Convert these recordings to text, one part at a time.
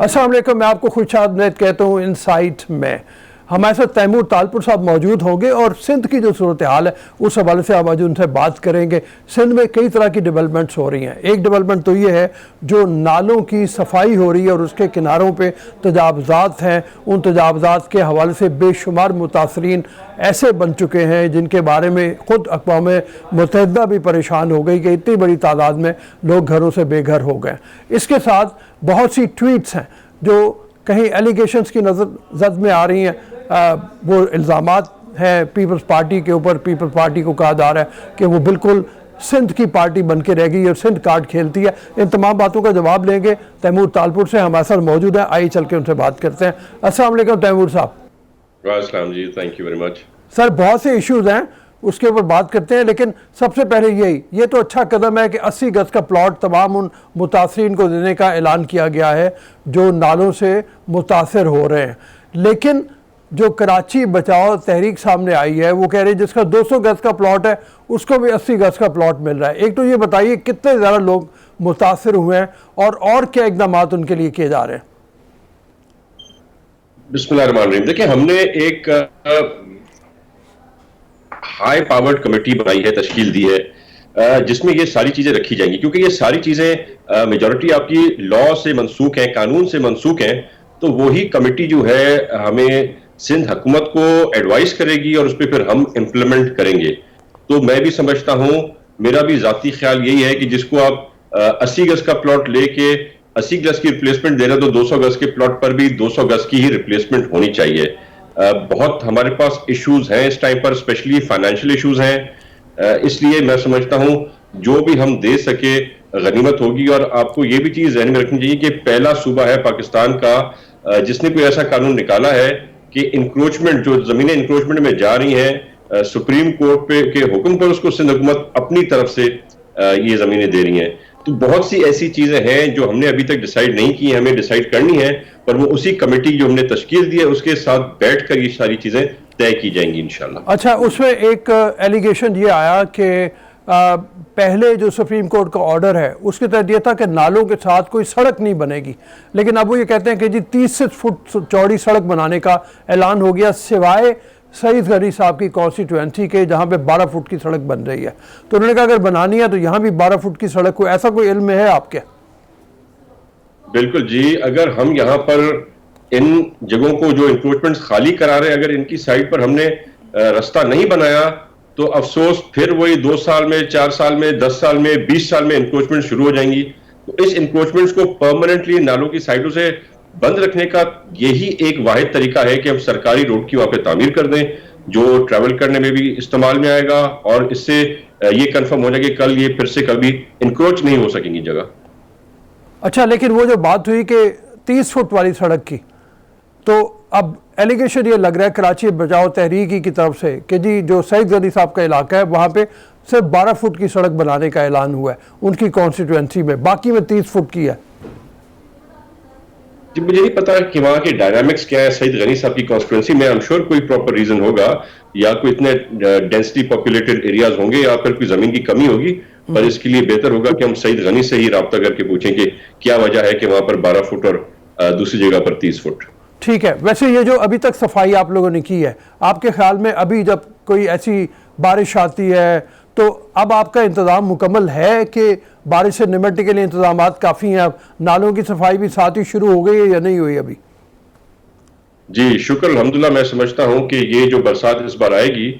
अस्सलाम वालेकुम, मैं आपको खुशामदीद कहता हूँ इनसाइट में। हमारे साथ तैमूर तालपुर साहब मौजूद होंगे और सिंध की जो सूरत हाल है उस हवाले से हम आज उनसे बात करेंगे। सिंध में कई तरह की डेवलपमेंट्स हो रही हैं। एक डेवलपमेंट तो ये है जो नालों की सफाई हो रही है और उसके किनारों पे तजावज़ात हैं। उन तजावज़ात के हवाले से बेशुमार मुतासरीन ऐसे बन चुके हैं जिनके बारे में ख़ुद अक़वाम मुत्तहिदा भी परेशान हो गई कि इतनी बड़ी तादाद में लोग घरों से बेघर हो गए। इसके साथ बहुत सी ट्वीट्स हैं जो कहीं एलिगेशंस की नज़र जद में आ रही हैं। वो इल्ज़ामात हैं पीपल्स पार्टी के ऊपर। पीपल्स पार्टी को कहा जा रहा है कि वो बिल्कुल सिंध की पार्टी बन के रह गई और सिंध कार्ड खेलती है। इन तमाम बातों का जवाब लेंगे। तैमूर तालपुर से हमारे साथ मौजूद है, आइए चल के उनसे बात करते हैं। अस्सलाम वालेकुम तैमूर साहब। वालेकुम जी, thank you very much. Sir, बहुत से इश्यूज हैं, उसके ऊपर बात करते हैं, लेकिन सबसे पहले ये तो अच्छा कदम है कि 80 गज का प्लॉट तमाम उन मुतासरीन को देने का ऐलान किया गया है जो नालों से मुतासर हो रहे हैं। लेकिन जो कराची बचाओ तहरीक सामने आई है वो कह रही है जिसका 200 गज का प्लॉट है उसको भी 80 गज का प्लॉट मिल रहा है। एक तो ये बताइए कितने ज़्यादा लोग मुतासर हुए हैं और क्या इकदाम उनके लिए किए जा रहे हैं? बिस्मिल्लाहिर्रहमानिर्रहीम। देखिए, हमने एक हाई पावर्ड कमेटी बनाई है, तश्कील दी है, जिसमें ये सारी चीजें रखी जाएंगी, क्योंकि ये सारी चीजें मेजॉरिटी आपकी लॉ से मनसूख है, कानून से मनसूख है। तो वही कमेटी जो है हमें सिंध हुकूमत को एडवाइस करेगी और उस पर फिर हम इम्प्लीमेंट करेंगे। तो मैं भी समझता हूं, मेरा भी जाती ख्याल यही है कि जिसको आप 80 गज का प्लॉट लेके 80 गज की रिप्लेसमेंट दे रहे हो तो 200 गज के प्लॉट पर भी 200 गज की ही रिप्लेसमेंट होनी चाहिए। बहुत हमारे पास इश्यूज हैं इस टाइम पर, स्पेशली फाइनेंशियल इश्यूज हैं। इसलिए मैं समझता हूं जो भी हम दे सके गनीमत होगी। और आपको ये भी चीज ध्यान में रखनी चाहिए कि पहला सूबा है पाकिस्तान का जिसने कोई ऐसा कानून निकाला है कि इंक्रोचमेंट, जो जमीनें इंक्रोचमेंट में जा रही हैं, सुप्रीम कोर्ट पे के हुक्म पर उसको सिंध हुकूमत अपनी तरफ से ये जमीनें दे रही हैं। तो बहुत सी ऐसी चीजें हैं जो हमने अभी तक डिसाइड नहीं की, हमें डिसाइड करनी है, पर वो उसी कमेटी जो हमने तश्कील दी है उसके साथ बैठकर ये सारी चीजें तय की जाएंगी इंशाल्लाह। अच्छा, उसमें एक एलिगेशन ये आया कि पहले जो सुप्रीम कोर्ट का ऑर्डर है उसके तहत यह था कि नालों के साथ कोई सड़क नहीं बनेगी, लेकिन अब वो ये कहते हैं कि जी 30 फुट चौड़ी सड़क बनाने का ऐलान हो गया, सिवाय सईद गनी साहब की कॉन्स्टिट्यूएंसी के जहाँ पे 12 फुट की सड़क बन रही है। तो उन्होंने कहा अगर बनानी है तो यहाँ भी 12 फुट की सड़क को, ऐसा कोई इल्म है आपके? बिल्कुल जी, अगर हम यहाँ पर इन जगहों को जो इंक्रोचमेंट खाली करा रहे हैं, अगर इनकी साइड पर हमने रास्ता नहीं बनाया तो अफसोस फिर वही 2 साल में, 4 साल में, 10 साल में, 20 साल में इंक्रोचमेंट शुरू हो जाएंगी। तो इस इंक्रोचमेंट को परमानेंटली नालों की साइडों से बंद रखने का यही एक वाहिद तरीका है कि हम सरकारी रोड की वहां पे तामीर कर दें, जो ट्रैवल करने में भी इस्तेमाल में आएगा और इससे ये कंफर्म हो जाए कि कल ये फिर से कभी इंक्रोच नहीं हो सकेंगी जगह। अच्छा, लेकिन वो जो बात हुई कि 30 फुट वाली सड़क की, तो अब एलिगेशन ये लग रहा है कराची बचाओ तहरीक की तरफ से कि जी जो सईद गनी साहब का इलाका है वहाँ पे सिर्फ 12 फुट की सड़क बनाने का ऐलान हुआ है उनकी कॉन्स्टिट्यूएंसी में, बाकी में 30 फुट की है। जी, मुझे नहीं पता कि वहाँ के डायनामिक्स क्या है सईद गनी साहब की कॉन्स्टिट्यूएंसी में। आई एम श्योर कोई प्रॉपर रीजन होगा, या कोई इतने डेंसली पॉपुलेटेड एरियाज होंगे या फिर कोई जमीन की कमी होगी। पर इसके लिए बेहतर होगा कि हम सईद गनी से ही राब्ता करके पूछें कि क्या वजह है कि वहां पर 12 फुट और दूसरी जगह पर 30 फुट। ठीक है। वैसे ये जो अभी तक सफाई आप लोगों ने की है, आपके ख्याल में अभी जब कोई ऐसी बारिश आती है तो अब आपका इंतज़ाम मुकम्मल है कि बारिश से निपटने के लिए इंतजाम काफ़ी हैं? अब नालों की सफाई भी साथ ही शुरू हो गई है या नहीं हुई अभी? जी शुक्र अल्हम्दुलिल्लाह। मैं समझता हूं कि ये जो बरसात इस बार आएगी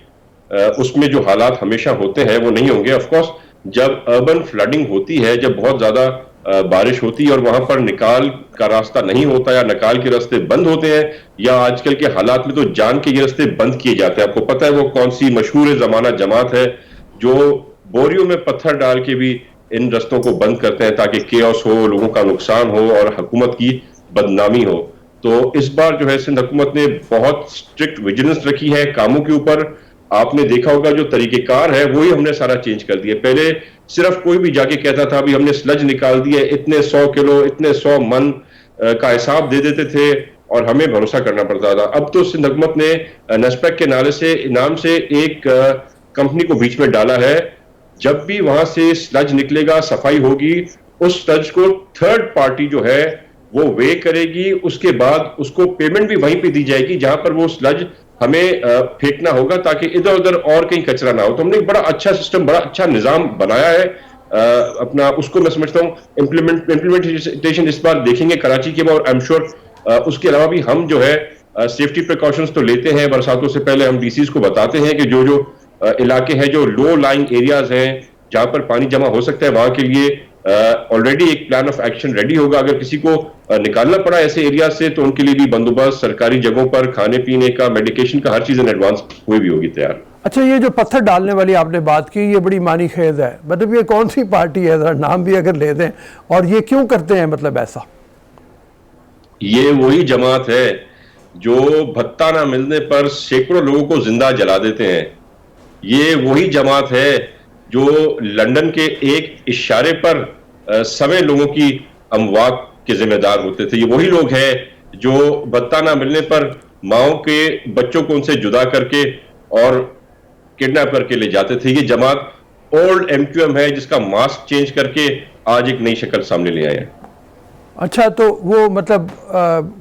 उसमें जो हालात हमेशा होते हैं वो नहीं होंगे। ऑफकोर्स जब अर्बन फ्लडिंग होती है, जब बहुत ज्यादा बारिश होती है और वहां पर निकाल का रास्ता नहीं होता या निकाल के रास्ते बंद होते हैं, या आजकल के हालात में तो जान के ये रास्ते बंद किए जाते हैं। आपको पता है वो कौन सी मशहूर जमाना जमात है जो बोरियों में पत्थर डाल के भी इन रस्तों को बंद करते हैं ताकि केओस हो, लोगों का नुकसान हो और हुकूमत की बदनामी हो। तो इस बार जो है सिंध हुकूमत ने बहुत स्ट्रिक्ट विजिलेंस रखी है कामों के ऊपर। आपने देखा होगा जो तरीकेकार है वही हमने सारा चेंज कर दिया। पहले सिर्फ कोई भी जाके कहता था अभी हमने स्लज निकाल दिए, इतने 100 किलो, इतने 100 मन का हिसाब दे देते थे और हमें भरोसा करना पड़ता था। अब तो सिंध हुकूमत ने नस्पेक के नाम से एक कंपनी को बीच में डाला है। जब भी वहां से स्लज निकलेगा, सफाई होगी, उस स्लज को थर्ड पार्टी जो है वो वे करेगी, उसके बाद उसको पेमेंट भी वहीं पे दी जाएगी जहां पर वो स्लज हमें फेंकना होगा, ताकि इधर उधर और कहीं कचरा ना हो। तो हमने एक बड़ा अच्छा सिस्टम, बड़ा अच्छा निजाम बनाया है अपना। उसको मैं समझता हूँ इम्प्लीमेंटेशन इस बार देखेंगे कराची के बाद, और आई एम श्योर उसके अलावा भी हम जो है सेफ्टी प्रिकॉशंस तो लेते हैं। बरसातों से पहले हम डीसीज को बताते हैं कि जो जो इलाके हैं, जो लो लाइंग एरियाज हैं, जहां पर पानी जमा हो सकता है, वहां के लिए ऑलरेडी एक प्लान ऑफ एक्शन रेडी होगा। अगर किसी को निकालना पड़ा ऐसे एरिया से, तो उनके लिए भी बंदोबस्त सरकारी जगहों पर खाने पीने का, मेडिकेशन का, हर चीज इन एडवांस हुई भी होगी तैयार। अच्छा, ये जो पत्थर डालने वाली आपने बात की, ये बड़ी मानी खेज है। मतलब ये कौन सी पार्टी है, जरा नाम भी अगर ले दें, और ये क्यों करते हैं, मतलब ऐसा? ये वही जमात है जो भत्ता ना मिलने पर सैकड़ों लोगों को जिंदा जला देते हैं। ये वही जमात है जो लंदन के एक इशारे पर सवे लोगों की अमवात के जिम्मेदार होते थे। ये वही लोग हैं जो भत्ता ना मिलने पर माओ के बच्चों को उनसे जुदा करके और किडनैप करके ले जाते थे। ये जमात ओल्ड एमक्यूएम है, जिसका मास्क चेंज करके आज एक नई शक्ल सामने ले आए हैं। अच्छा, तो वो मतलब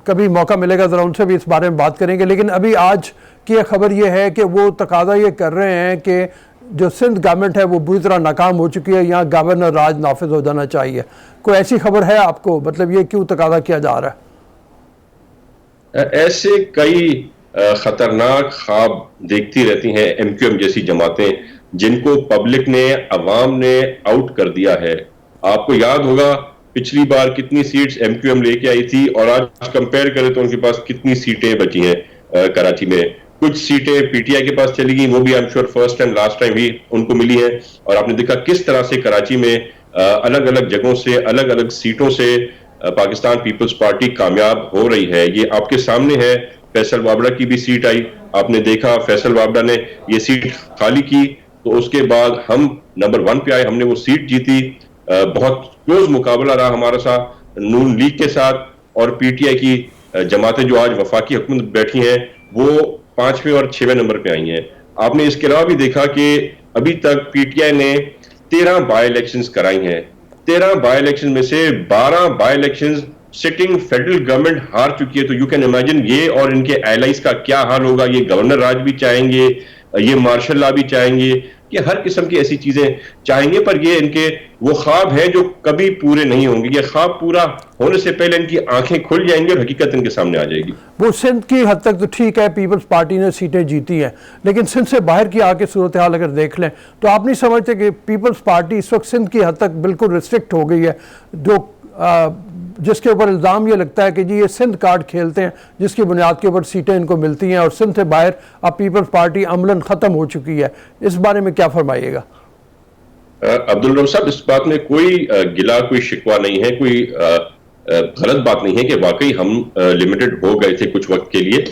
कभी मौका मिलेगा ज़रा उनसे भी इस बारे में बात करेंगे। लेकिन अभी आज की खबर ये है कि वो तकाजा ये कर रहे हैं कि जो सिंध गवर्नमेंट है वो बुरी तरह नाकाम हो चुकी है, यहाँ गवर्नर राज नाफिज हो जाना चाहिए। कोई ऐसी खबर है आपको? मतलब ये क्यों तकाजा किया जा रहा है? ऐसे कई खतरनाक ख्वाब देखती रहती हैं एमक्यूएम जैसी जमातें, जिनको पब्लिक ने, अवाम ने आउट कर दिया है। आपको याद होगा पिछली बार कितनी सीट्स एमक्यूएम लेके आई थी, और आज कंपेयर करें तो उनके पास कितनी सीटें बची हैं कराची में। कुछ सीटें पीटीआई के पास चली गई, वो भी I am sure first and last time ही उनको मिली है। और आपने देखा किस तरह से कराची में अलग अलग जगहों से, अलग अलग सीटों से पाकिस्तान पीपल्स पार्टी कामयाब हो रही है। ये आपके सामने है। फैसल वाबड़ा की भी सीट आई, आपने देखा फैसल वाबड़ा ने ये सीट खाली की, तो उसके बाद हम नंबर 1 पे आए, हमने वो सीट जीती। बहुत क्लोज मुकाबला रहा हमारा साथ नून लीग के साथ, और पीटीआई की जमातें जो आज वफाकी हुकूमत बैठी हैं वो 5वें और 6वें नंबर पे आई हैं। आपने इसके अलावा भी देखा कि अभी तक पीटीआई ने 13 बाई इलेक्शंस कराई हैं। 13 बाई इलेक्शन में से 12 by elections sitting federal government हार चुकी है। तो यू कैन इमेजिन ये और इनके एलाइज का क्या हाल होगा। ये गवर्नर राज भी चाहेंगे, ये मार्शल लॉ भी चाहेंगे, ये हर किस्म की ऐसी चीजें चाहेंगे, पर ये इनके वो ख्वाब हैं जो कभी पूरे नहीं होंगे। ये ख्वाब पूरा होने से पहले इनकी आंखें खुल जाएंगी और हकीकत इनके सामने आ जाएगी। वो सिंध की हद तक तो ठीक है, पीपल्स पार्टी ने सीटें जीती हैं, लेकिन सिंध से बाहर की आके सूरत हाल अगर देख लें तो आप नहीं समझते कि पीपल्स पार्टी इस वक्त सिंध की हद तक बिल्कुल रिस्ट्रिक्ट हो गई है, जो जिसके ऊपर इल्ज़ाम ये लगता है कि जी ये सिंध कार्ड खेलते हैं, जिसकी बुनियाद के ऊपर सीटें इनको मिलती हैं, और सिंध से बाहर अब पीपल्स पार्टी अमलन ख़त्म हो चुकी है। इस बारे में क्या फरमाइएगा? अब्दुल रऊफ साहब, इस बात में कोई गिला, कोई शिकवा नहीं है, कोई गलत बात नहीं है कि वाकई हम लिमिटेड हो गए थे कुछ वक्त के लिए।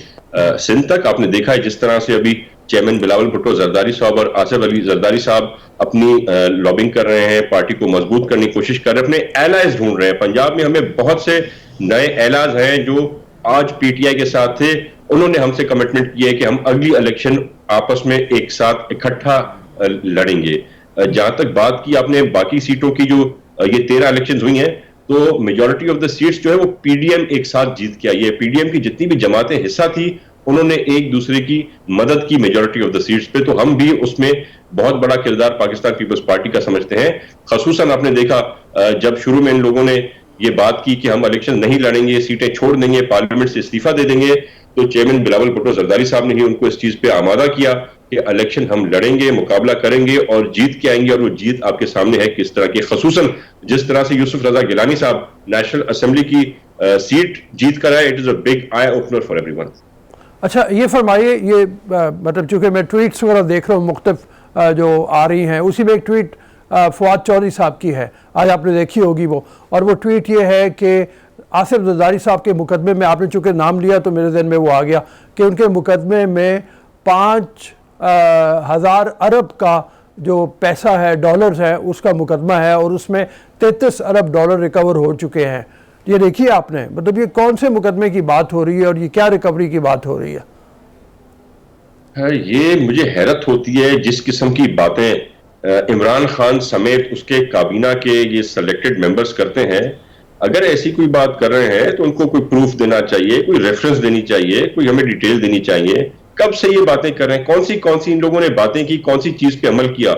सिंध तक आपने देखा है जिस तरह से अभी चेयरमैन बिलावल भुट्टो जरदारी साहब और आसिफ अली जरदारी साहब अपनी लॉबिंग कर रहे हैं, पार्टी को मजबूत करने की कोशिश कर रहे हैं, अपने एलाइज ढूंढ रहे हैं। पंजाब में हमें बहुत से नए एलाज हैं जो आज पीटीआई के साथ थे। उन्होंने हमसे कमिटमेंट किया है कि हम अगली इलेक्शन आपस में एक साथ इकट्ठा लड़ेंगे। जहां तक बात की आपने बाकी सीटों की, जो ये 13 इलेक्शंस हुई हैं, तो मेजॉरिटी ऑफ द सीट्स जो है वो पीडीएम एक साथ जीत के आई है। पीडीएम की जितनी भी जमातें हिस्सा थी, उन्होंने एक दूसरे की मदद की मेजॉरिटी ऑफ द सीट्स पे। तो हम भी उसमें बहुत बड़ा किरदार पाकिस्तान पीपल्स पार्टी का समझते हैं। खसूसन आपने देखा जब शुरू में इन लोगों ने ये बात की कि हम इलेक्शन नहीं लड़ेंगे, सीटें छोड़ देंगे, पार्लियामेंट से इस्तीफा दे देंगे, तो चेयरमैन बिलावल भुट्टो जरदारी साहब ने ही उनको इस चीज पे आमादा किया कि इलेक्शन हम लड़ेंगे, मुकाबला करेंगे और जीत के आएंगे। और वो जीत आपके सामने है किस तरह की। खसूसन जिस तरह से यूसुफ रजा गिलानी साहब नेशनल असेंबली की सीट जीत कर आए, it is a big eye opener for everyone. अच्छा, ये फरमाइए, ये मतलब चूंकि मैं ट्वीट्स वगैरह देख रहा हूँ मुख्तलिफ जो आ रही हैं, उसी में एक ट्वीट फवाद चौधरी साहब की है, आज आपने देखी होगी वो। और वो ट्वीट ये है कि आसिफ जरदारी साहब के मुकदमे में, आपने चूँकि नाम लिया तो मेरे जहन में वो आ गया कि उनके मुकदमे में 5,000 अरब का जो पैसा है, डॉलर्स है, उसका मुकदमा है, और उसमें 33 अरब डॉलर रिकवर हो चुके हैं। ये देखिए आपने, मतलब ये कौन से मुकदमे की बात हो रही है और ये क्या रिकवरी की बात हो रही है? ये मुझे हैरत होती है जिस किस्म की बातें इमरान खान समेत उसके काबीना के ये सिलेक्टेड मेंबर्स करते हैं। अगर ऐसी कोई बात कर रहे हैं तो उनको कोई प्रूफ देना चाहिए, कोई रेफरेंस देनी चाहिए, कोई हमें डिटेल देनी चाहिए। कब से ये बातें कर रहे हैं, कौन सी इन लोगों ने बातें की, कौन सी चीज पे अमल किया?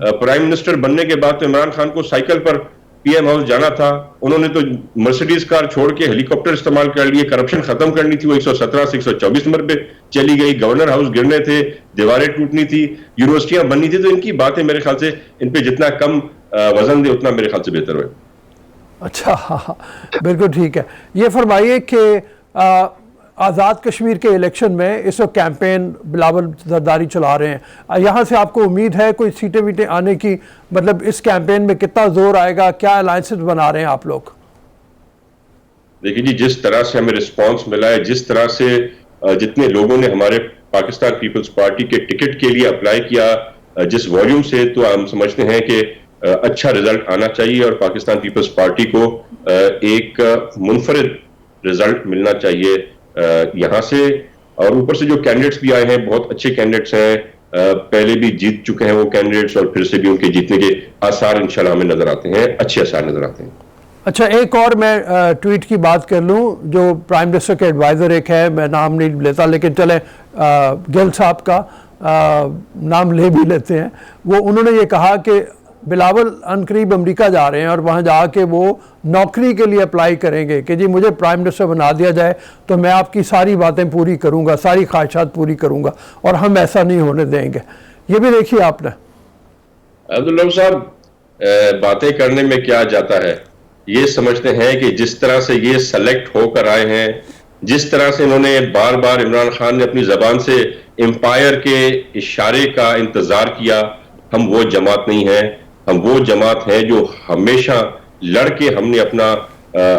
प्राइम मिनिस्टर बनने के बाद तो इमरान खान को साइकिल पर पीएम हाउस जाना था, उन्होंने तो मर्सिडीज कार छोड़ के हेलीकॉप्टर इस्तेमाल कर लिए। करप्शन खत्म करनी थी, वो 117 से 124 नंबर पे चली गई। गवर्नर हाउस गिरने थे, दीवारें टूटनी थी, यूनिवर्सिटियां बननी थी। तो इनकी बातें मेरे ख्याल से इन पे जितना कम वजन दे उतना मेरे ख्याल से बेहतर हो। अच्छा, हाँ, बिल्कुल ठीक है। ये फरमाइए कि आज़ाद कश्मीर के इलेक्शन में इस वक्त कैंपेन बिलावल जरदारी चला रहे हैं, यहाँ से आपको उम्मीद है कोई सीटें वीटें आने की? मतलब इस कैंपेन में कितना जोर आएगा, क्या अलायंसेस बना रहे हैं आप लोग? देखिए जी, जिस तरह से हमें रिस्पांस मिला है, जिस तरह से जितने लोगों ने हमारे पाकिस्तान पीपल्स पार्टी के टिकट के लिए अप्लाई किया, जिस वॉल्यूम से, तो हम समझते हैं कि अच्छा रिजल्ट आना चाहिए और पाकिस्तान पीपल्स पार्टी को एक मुनफरिद रिजल्ट मिलना चाहिए यहाँ से। और ऊपर से जो कैंडिडेट्स भी आए हैं, बहुत अच्छे कैंडिडेट्स हैं, पहले भी जीत चुके हैं वो कैंडिडेट्स, और फिर से भी उनके जीतने के आसार इंशाल्लाह हमें नजर आते हैं, अच्छे आसार नजर आते हैं। अच्छा, एक और मैं ट्वीट की बात कर लूँ, जो प्राइम मिनिस्टर के एडवाइज़र एक है, मैं नाम नहीं लेता लेकिन चले गिल साहब का नाम ले भी लेते हैं। वो उन्होंने ये कहा कि बिलावल अनकरीब अमेरिका जा रहे हैं और वहाँ जाके वो नौकरी के लिए अप्लाई करेंगे कि जी मुझे प्राइम मिनिस्टर बना दिया जाए तो मैं आपकी सारी बातें पूरी करूँगा, सारी ख्वाहिशात पूरी करूँगा, और हम ऐसा नहीं होने देंगे। ये भी देखिए आपने। अब्दुल्ला साहब, बातें करने में क्या जाता है, ये समझते हैं कि जिस तरह से ये सेलेक्ट होकर आए हैं, जिस तरह से इन्होंने बार बार इमरान खान ने अपनी जबान से एम्पायर के इशारे का इंतजार किया, हम वो जमात नहीं है। हम वो जमात है जो हमेशा लड़के हमने अपना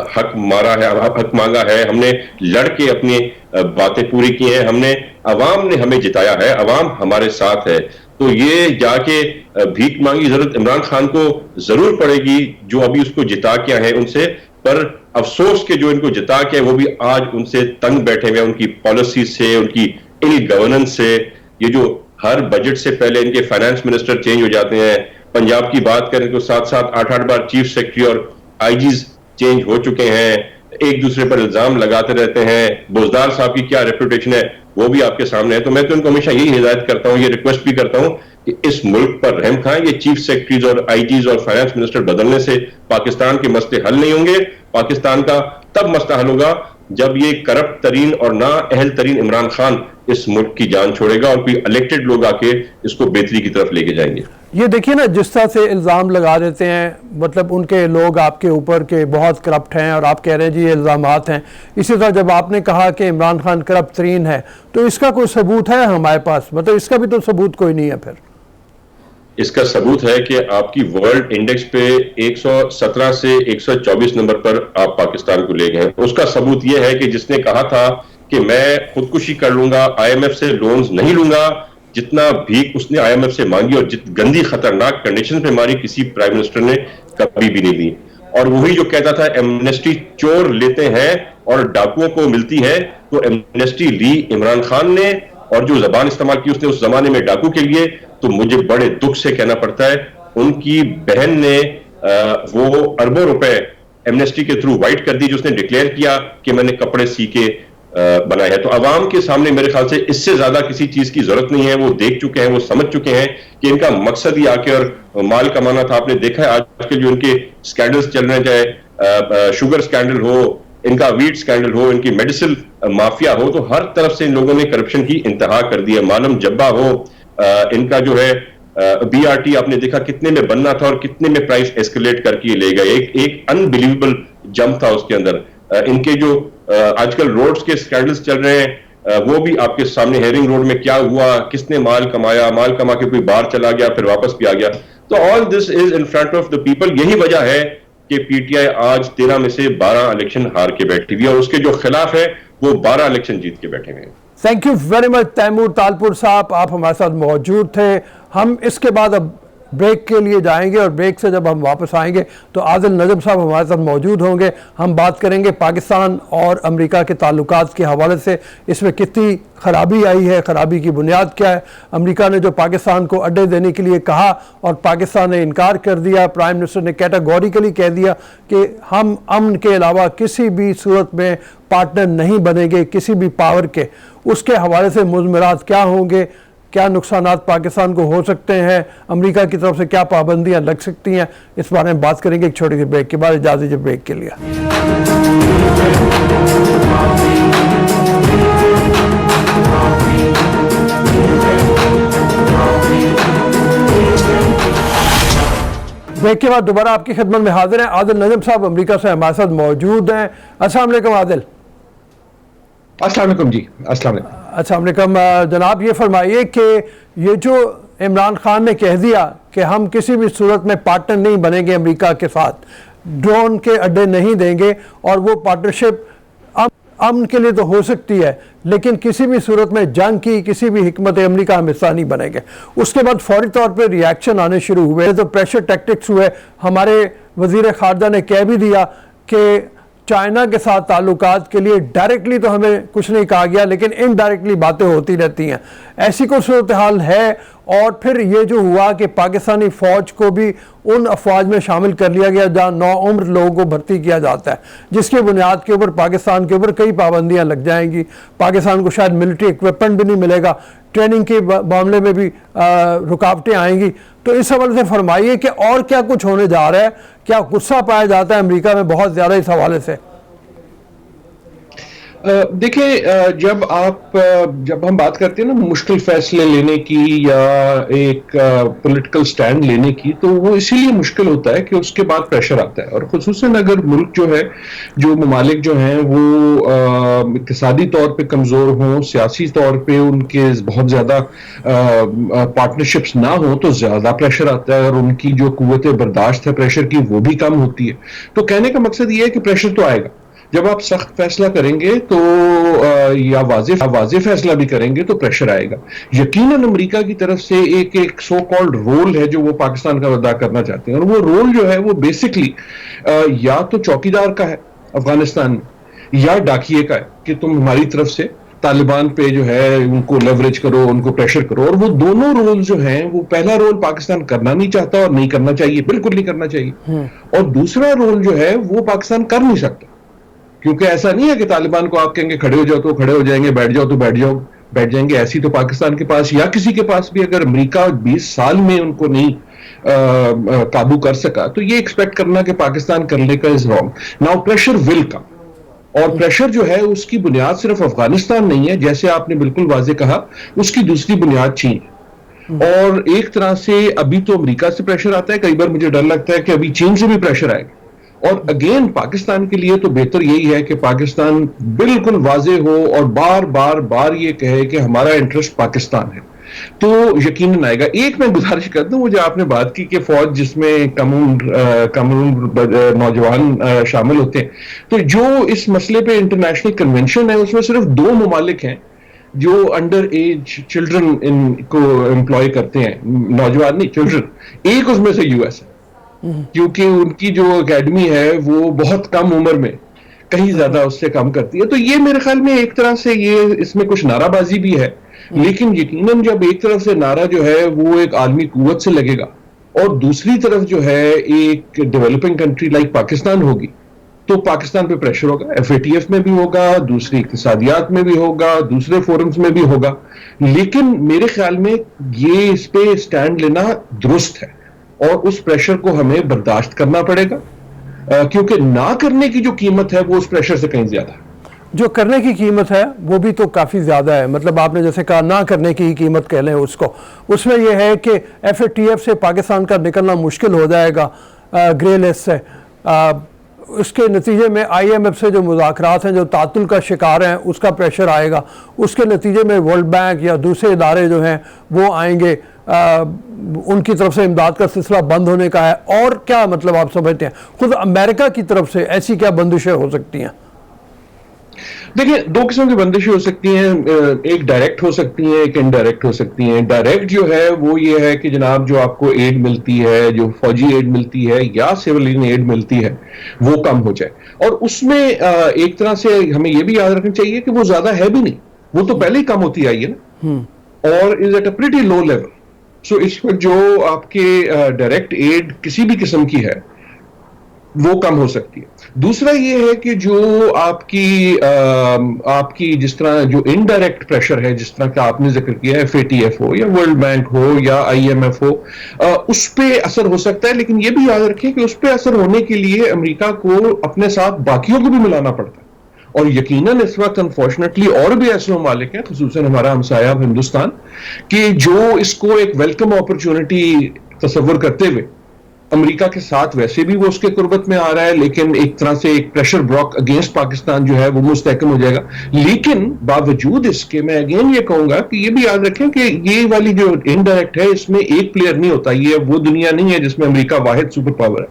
हक मारा है, हक मांगा है, हमने लड़के अपनी बातें पूरी की हैं, हमने अवाम ने हमें जिताया है, अवाम हमारे साथ है। तो ये जाके भीख मांगी जरूरत इमरान खान को जरूर पड़ेगी, जो अभी उसको जिता के आए हैं उनसे, पर अफसोस के जो इनको जिता के वो भी आज उनसे तंग बैठे हुए हैं, उनकी पॉलिसी से, उनकी इल गवर्नेंस से। ये जो हर बजट से पहले इनके फाइनेंस मिनिस्टर चेंज हो जाते हैं, पंजाब की बात करें तो 7-7, 8-8 बार चीफ सेक्रेटरी और आईजीज चेंज हो चुके हैं, एक दूसरे पर इल्जाम लगाते रहते हैं। बोजदार साहब की क्या रेपुटेशन है वो भी आपके सामने है। तो मैं तो इनको हमेशा यही हिदायत करता हूं, ये रिक्वेस्ट भी करता हूं कि इस मुल्क पर रहम खाएं। ये चीफ सेक्रेटरीज और आईजीज और फाइनेंस मिनिस्टर बदलने से पाकिस्तान के मसले हल नहीं होंगे। पाकिस्तान का तब मसला हल होगा जब ये करप्ट तरीन और ना अहल तरीन इमरान खान इस मुल्क की जान छोड़ेगा और कोई इलेक्टेड लोग आके इसको बेहतरी की तरफ लेके जाएंगे। ये देखिए ना, जिस तरह से इल्ज़ाम लगा देते हैं, मतलब उनके लोग आपके ऊपर के बहुत करप्ट हैं और आप कह रहे हैं जी ये इल्ज़ामात हैं। इसी तरह जब आपने कहा कि इमरान खान करप्ट तरीन है, तो इसका कोई सबूत है हमारे पास? मतलब इसका भी तो सबूत कोई नहीं है। फिर इसका सबूत है कि आपकी वर्ल्ड इंडेक्स पे 117 से 124 नंबर पर आप पाकिस्तान को ले गए। उसका सबूत यह है कि जिसने कहा था कि मैं खुदकुशी कर लूंगा, आईएमएफ से लोन्स नहीं लूंगा, जितना भीख उसने आईएमएफ से मांगी और जित गंदी खतरनाक कंडीशन पे मारी, किसी प्राइम मिनिस्टर ने कभी भी नहीं दी। और वही जो कहता था एमनेस्टी चोर लेते हैं और डाकुओं को मिलती है, तो एमनेस्टी ली इमरान खान ने, और जो जबान इस्तेमाल की उसने उस जमाने में डाकू के लिए, तो मुझे बड़े दुख से कहना पड़ता है उनकी बहन ने वो अरबों रुपए एमनेस्टी के थ्रू वाइट कर दी, जो उसने डिक्लेयर किया कि मैंने कपड़े सी के बनाए हैं। तो अवाम के सामने मेरे ख्याल से इससे ज्यादा किसी चीज की जरूरत नहीं है। वो देख चुके हैं, वो समझ चुके हैं कि इनका मकसद ही आके और माल कमाना था। आपने देखा है आजकल जो इनके स्कैंडल्स चल रहे हैं, चाहे शुगर स्कैंडल हो, इनका वीट स्कैंडल हो, इनकी मेडिसिन माफिया हो, तो हर तरफ से इन लोगों ने करप्शन की इंतहा कर दी है। मालम जब्बा हो, इनका जो है बीआरटी आपने देखा कितने में बनना था और कितने में प्राइस एस्केलेट करके ले गए। एक अनबिलीवेबल जंप था उसके अंदर। इनके जो आजकल रोड्स के स्कैंडल्स चल रहे हैं, वो भी आपके सामने। हेरिंग रोड में क्या हुआ, किसने माल कमाया, माल कमा के कोई बाहर चला गया फिर वापस भी आ गया। तो all this is in front of the people. यही वजह है कि पीटीआई आज 13 में से 12 इलेक्शन हार के बैठी हुई है और उसके जो खिलाफ है वो 12 इलेक्शन जीत के बैठे हुए हैं। Thank you very much Taimur Talpur sahab, आप हमारे साथ मौजूद थे। हम इसके बाद अब ब्रेक के लिए जाएंगे और ब्रेक से जब हम वापस आएंगे तो आदिल नजम साहब हमारे साथ मौजूद होंगे। हम बात करेंगे पाकिस्तान और अमेरिका के ताल्लुकात के हवाले से, इसमें कितनी ख़राबी आई है, ख़राबी की बुनियाद क्या है, अमेरिका ने जो पाकिस्तान को अड्डे देने के लिए कहा और पाकिस्तान ने इनकार कर दिया, प्राइम मिनिस्टर ने कैटेगोरिकली कह दिया कि हम अमन के अलावा किसी भी सूरत में पार्टनर नहीं बनेंगे किसी भी पावर के, उसके हवाले से मुज़मरात क्या होंगे, क्या नुकसानात पाकिस्तान को हो सकते हैं, अमेरिका की तरफ से क्या पाबंदियां लग सकती हैं, इस बारे में बात करेंगे एक छोटी सी ब्रेक के बाद। इजाज़त दीजिए ब्रेक के लिए। ब्रेक के बाद दोबारा आपकी खिदमत में हाजिर हैं। आदिल नजम साहब अमेरिका से हमारे साथ मौजूद हैं। अस्सलाम वालेकुम आदिल। अस्सलाम वालेकुम जी। अस्सलाम वालेकुम। अस्सलाम वालेकुम जनाब, ये फरमाइए कि ये जो इमरान खान ने कह दिया कि हम किसी भी सूरत में पार्टनर नहीं बनेंगे अमेरिका के साथ, ड्रोन के अड्डे नहीं देंगे और वो पार्टनरशिप अमन के लिए तो हो सकती है लेकिन किसी भी सूरत में जंग की किसी भी हिकमत अमली का हम हिस्सा नहीं बनेंगे। उसके बाद फौरी तौर पे रिएक्शन आने शुरू हुए, तो प्रेशर टैक्टिक्स हुए। हमारे वज़ीर ख़ारजा ने कह भी दिया कि चाइना के साथ ताल्लुकात के लिए डायरेक्टली तो हमें कुछ नहीं कहा गया लेकिन इनडायरेक्टली बातें होती रहती हैं। ऐसी कोई सूरत हाल है। और फिर ये जो हुआ कि पाकिस्तानी फ़ौज को भी उन अफवाज में शामिल कर लिया गया जहाँ नौउम्र लोगों को भर्ती किया जाता है, जिसकी बुनियाद के ऊपर पाकिस्तान के ऊपर कई पाबंदियाँ लग जाएंगी। पाकिस्तान को शायद मिलिट्री इक्विपमेंट भी नहीं मिलेगा, ट्रेनिंग के मामले में भी रुकावटें आएंगी। तो इस हवाले से फरमाइए कि और क्या कुछ होने जा रहा है, क्या गुस्सा पाया जाता है अमेरिका में बहुत ज़्यादा इस हवाले से? देखिए, जब हम बात करते हैं ना मुश्किल फैसले लेने की या एक पॉलिटिकल स्टैंड लेने की, तो वो इसीलिए मुश्किल होता है कि उसके बाद प्रेशर आता है। और खुसूसन अगर मुल्क जो है, जो ममालिक जो हैं वो इक़्तिसादी तौर पे कमज़ोर हों, सियासी तौर पे उनके बहुत ज़्यादा पार्टनरशिप्स ना हो तो ज़्यादा प्रेशर आता है और उनकी जो क़ुव्वत बर्दाश्त है प्रेशर की वो भी कम होती है। तो कहने का मकसद ये है कि प्रेशर तो आएगा। जब आप सख्त फैसला करेंगे तो या वाज़ेह फैसला भी करेंगे तो प्रेशर आएगा। यकीनन अमेरिका की तरफ से एक सो कॉल्ड रोल है जो वो पाकिस्तान का अदा करना चाहते हैं और वो रोल जो है वो बेसिकली या तो चौकीदार का है अफगानिस्तान में या डाकिए का है कि तुम हमारी तरफ से तालिबान पे जो है उनको लेवरेज करो, उनको प्रेशर करो। और वो दोनों रोल जो हैं, वो पहला रोल पाकिस्तान करना नहीं चाहता और नहीं करना चाहिए, बिल्कुल नहीं करना चाहिए। और दूसरा रोल जो है वो पाकिस्तान कर नहीं सकता, क्योंकि ऐसा नहीं है कि तालिबान को आप कहेंगे खड़े हो जाओ तो खड़े हो जाएंगे, बैठ जाओ तो बैठ जाएंगे। ऐसी तो पाकिस्तान के पास या किसी के पास भी अगर अमेरिका 20 साल में उनको नहीं काबू कर सका तो ये एक्सपेक्ट करना कि पाकिस्तान करने का is wrong. Now pressure will come, और प्रेशर जो है उसकी बुनियाद सिर्फ अफगानिस्तान नहीं है, जैसे आपने बिल्कुल वाजे कहा, उसकी दूसरी बुनियाद चीन है। और एक तरह से अभी तो अमेरिका से प्रेशर आता है, कई बार मुझे डर लगता है कि अभी चीन से भी प्रेशर आएगा। और अगेन पाकिस्तान के लिए तो बेहतर यही है कि पाकिस्तान बिल्कुल वाजे हो और बार बार ये कहे कि हमारा इंटरेस्ट पाकिस्तान है, तो यकीनन आएगा। एक मैं गुजारिश कर दूं, वो जो आपने बात की कि फौज जिसमें कम उम्र नौजवान शामिल होते हैं, तो जो इस मसले पे इंटरनेशनल कन्वेंशन है उसमें सिर्फ 2 ममालिक हैं जो अंडर एज चिल्ड्रन इनको एम्प्लॉय करते हैं, नौजवान नहीं चिल्ड्रन। एक उसमें से यूएस है, क्योंकि उनकी जो एकेडमी है वो बहुत कम उम्र में कहीं ज्यादा उससे कम करती है। तो ये मेरे ख्याल में एक तरह से ये इसमें कुछ नाराबाजी भी है, लेकिन यकीनन जब एक तरफ से नारा जो है वो एक आलमी कुव्वत से लगेगा और दूसरी तरफ जो है एक डेवलपिंग कंट्री लाइक पाकिस्तान होगी, तो पाकिस्तान पे प्रेशर होगा। FATF में भी होगा, दूसरी इक्तिसादियात में भी होगा, दूसरे फोरम्स में भी होगा। लेकिन मेरे ख्याल में ये इस पे स्टैंड लेना दुरुस्त है और उस प्रेशर को हमें बर्दाश्त करना पड़ेगा, क्योंकि ना करने की जो कीमत है वो उस प्रेशर से कहीं ज्यादा है। जो करने की कीमत है वो भी तो काफ़ी ज़्यादा है। मतलब आपने जैसे कहा ना करने की कीमत कह लें उसको, उसमें यह है कि FATF से पाकिस्तान का निकलना मुश्किल हो जाएगा ग्रे लिस्ट से। उसके नतीजे में IMF से जो मुज़ाकरात हैं, जो तातुल का शिकार हैं, उसका प्रेशर आएगा। उसके नतीजे में वर्ल्ड बैंक या दूसरे इदारे जो हैं वो आएंगे, उनकी तरफ से इमदाद का सिलसिला बंद होने का है। और क्या मतलब आप समझते हैं खुद अमेरिका की तरफ से ऐसी क्या बंदिशें हो सकती हैं? देखिए, दो किस्म की बंदिशें हो सकती हैं, एक डायरेक्ट हो सकती हैं, एक इनडायरेक्ट हो सकती हैं। डायरेक्ट जो है वो ये है कि जनाब जो आपको एड मिलती है, जो फौजी एड मिलती है या सिविलियन एड मिलती है, वो कम हो जाए। और उसमें एक तरह से हमें ये भी याद रखना चाहिए कि वो ज्यादा है भी नहीं, वो तो पहले ही कम होती आई है ना, और is at a pretty low level. So इस पर जो आपके डायरेक्ट एड किसी भी किस्म की है वो कम हो सकती है। दूसरा ये है कि जो आपकी जिस तरह जो इनडायरेक्ट प्रेशर है, जिस तरह का आपने जिक्र किया, FATF हो या वर्ल्ड बैंक हो या IMF हो, उस पे असर हो सकता है। लेकिन ये भी याद रखें कि उस पे असर होने के लिए अमेरिका को अपने साथ बाकियों को भी मिलाना पड़ता है। और यकीनन इस वक्त अनफॉर्चुनेटली और भी ऐसे ममालिक हैं, खुसूसन हमारा हमसाया हिंदुस्तान, कि जो इसको एक वेलकम अपॉर्चुनिटी तस्वर करते हुए अमेरिका के साथ वैसे भी वो उसके कुर्बत में आ रहा है, लेकिन एक तरह से एक प्रेशर ब्लॉक अगेंस्ट पाकिस्तान जो है वो मुस्तहकम हो जाएगा। लेकिन बावजूद इसके मैं अगेन ये कहूंगा कि ये भी याद रखें कि ये वाली जो इनडायरेक्ट है, इसमें एक प्लेयर नहीं होता। ये वो दुनिया नहीं है जिसमें अमेरिका वाहिद सुपर पावर है।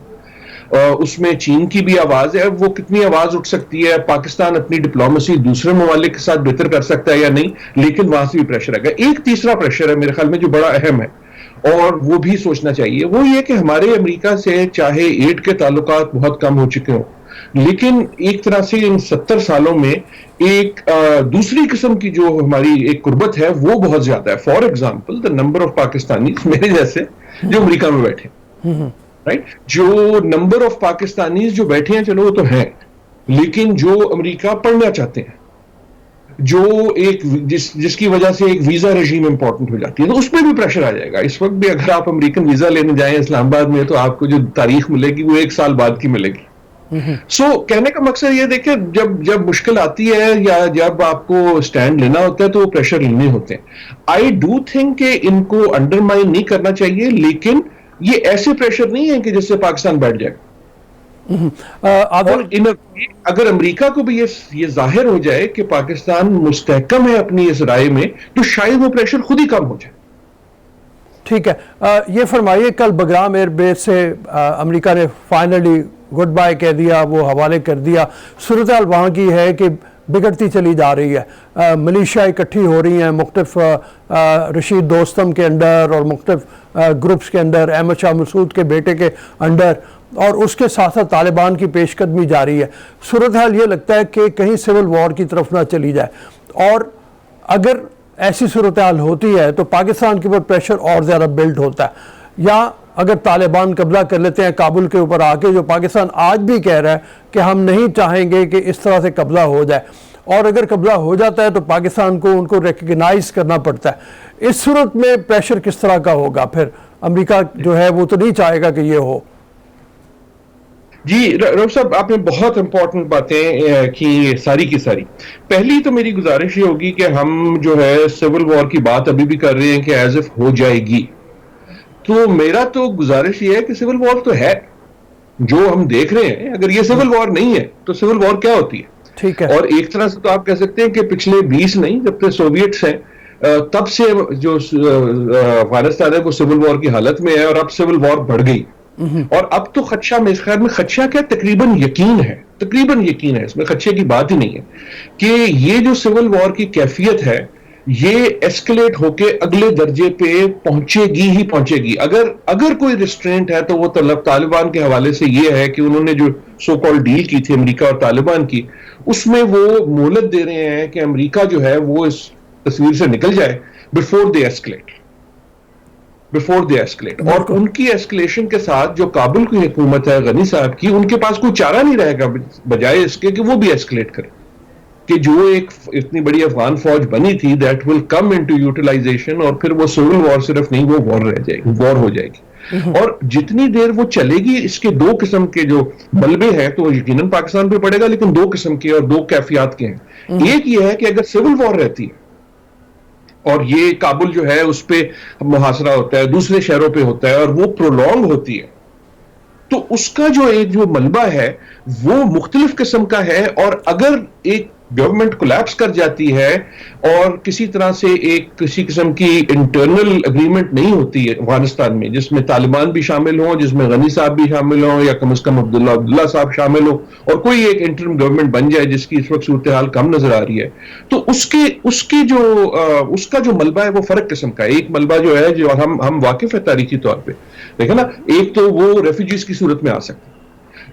उसमें चीन की भी आवाज है, वो कितनी आवाज उठ सकती है, पाकिस्तान अपनी डिप्लोमेसी दूसरे ममालिक के साथ बेहतर कर सकता है या नहीं, लेकिन वहां से भी प्रेशर आएगा। एक तीसरा प्रेशर है मेरे ख्याल में जो बड़ा अहम है और वो भी सोचना चाहिए, वो ये कि हमारे अमेरिका से चाहे एड के ताल्लुकात बहुत कम हो चुके हों, लेकिन एक तरह से इन 70 सालों में एक दूसरी किस्म की जो हमारी एक कुर्बत है वो बहुत ज्यादा है। For example the number of Pakistani मेरे जैसे जो अमेरिका में बैठे, राइट, जो नंबर ऑफ पाकिस्तानी जो बैठे हैं, चलो वो तो है, लेकिन जो अमेरिका पढ़ना चाहते हैं, जो एक जिसकी वजह से एक वीजा रेजीम इंपॉर्टेंट हो जाती है, तो उसमें भी प्रेशर आ जाएगा। इस वक्त भी अगर आप अमेरिकन वीजा लेने जाएं इस्लामाबाद में, तो आपको जो तारीख मिलेगी वो 1 साल बाद की मिलेगी। कहने का मकसद ये देखिए, जब मुश्किल आती है या जब आपको स्टैंड लेना होता है तो वो प्रेशर लेने होते हैं। आई डू थिंक कि इनको अंडरमाइन नहीं करना चाहिए, लेकिन ये ऐसे प्रेशर नहीं है कि जिससे पाकिस्तान बैठ जाएगा। अगर अमेरिका को भी ये जाहिर हो जाए कि पाकिस्तान मुस्तहकम है अपनी इस राय में, तो शायद वो प्रेशर खुद ही कम हो जाए। ठीक है, ये फरमाइए, कल बगराम एयरबेस से अमेरिका ने फाइनली गुड बाय कह दिया, वो हवाले कर दिया। सूरत हाल वहाँ की है कि बिगड़ती चली जा रही है, मिलिशिया इकट्ठी हो रही हैं मुख्तलिफ रशीद दोस्तम के अंडर और मुख्तलिफ ग्रुप्स के अंदर, अहमद शाह मसूद के बेटे के अंडर, और उसके साथ साथ तालिबान की पेशकदमी जारी है। सूरत हाल ये लगता है कि कहीं सिविल वॉर की तरफ ना चली जाए, और अगर ऐसी सूरत हाल होती है तो पाकिस्तान के ऊपर प्रेशर और ज़्यादा बिल्ड होता है। या अगर तालिबान कब्जा कर लेते हैं काबुल के ऊपर आके, जो पाकिस्तान आज भी कह रहा है कि हम नहीं चाहेंगे कि इस तरह से कब्जा हो जाए, और अगर कब्जा हो जाता है तो पाकिस्तान को उनको रिकग्नाइज करना पड़ता है। इस सूरत में प्रेशर किस तरह का होगा? फिर अमेरिका जो है वो तो नहीं चाहेगा कि ये हो। जी रऊफ साहब, आपने बहुत इंपॉर्टेंट बातें की सारी की सारी। पहली तो मेरी गुजारिश ये होगी कि हम जो है सिविल वॉर की बात अभी भी कर रहे हैं कि एज इफ हो जाएगी, तो मेरा तो गुजारिश ये है कि सिविल वॉर तो है जो हम देख रहे हैं। अगर ये सिविल वॉर नहीं है तो सिविल वॉर क्या होती है? ठीक है। और एक तरह से तो आप कह सकते हैं कि पिछले 20 नहीं, जब तक सोवियट्स हैं तब से जो अफगानिस्तान है वो सिविल वॉर की हालत में है, और अब सिविल वॉर बढ़ गई। और अब तो खदशा, मेरे ख्याल में खदशा क्या, तकरीबन यकीन है, इसमें खदशे की बात ही नहीं है कि ये जो सिविल वॉर की कैफियत है ये एस्केलेट होके अगले दर्जे पे पहुंचेगी। अगर कोई रिस्ट्रेंट है तो वो तालिबान के हवाले से ये है कि उन्होंने जो सो कॉल्ड डील की थी अमेरिका और तालिबान की, उसमें वो मोहलत दे रहे हैं कि अमेरिका जो है वो इस तस्वीर से निकल जाए बिफोर दे एस्केलेट। और उनकी एस्केलेशन के साथ जो काबुल की हुकूमत है गनी साहब की, उनके पास कोई चारा नहीं रहेगा बजाय इसके कि वो भी एस्केलेट करे, कि जो एक इतनी बड़ी अफगान फौज बनी थी that will come into utilization, और फिर वो सिविल वॉर सिर्फ नहीं, वो वॉर हो जाएगी। और जितनी देर वो चलेगी, इसके दो किस्म के जो मलबे हैं तो यकीनन पाकिस्तान पे पड़ेगा, लेकिन दो किस्म के और दो कैफियत के हैं। एक ये है कि अगर सिविल वॉर रहती है और ये काबुल जो है उस पर मुहासरा होता है, दूसरे शहरों पे होता है, और वो प्रोलॉन्ग होती है, तो उसका जो एक जो मलबा है वो मुख्तलिफ किस्म का है। और अगर एक गवर्नमेंट कोलैप्स कर जाती है और किसी तरह से किसी किस्म की इंटरनल एग्रीमेंट नहीं होती है अफगानिस्तान में, जिसमें तालिबान भी शामिल हों, जिसमें गनी साहब भी शामिल हों, या कम से कम अब्दुल्ला साहब शामिल हो, और कोई एक इंटरिम गवर्नमेंट बन जाए जिसकी इस वक्त सूरत हाल कम नजर आ रही है, तो उसका जो मलबा है वो फर्क किस्म का है। एक मलबा जो है, जो हम वाकिफ है तारीखी तौर पर, देखे ना, एक तो वो रेफ्यूजीज की सूरत में आ सकता है,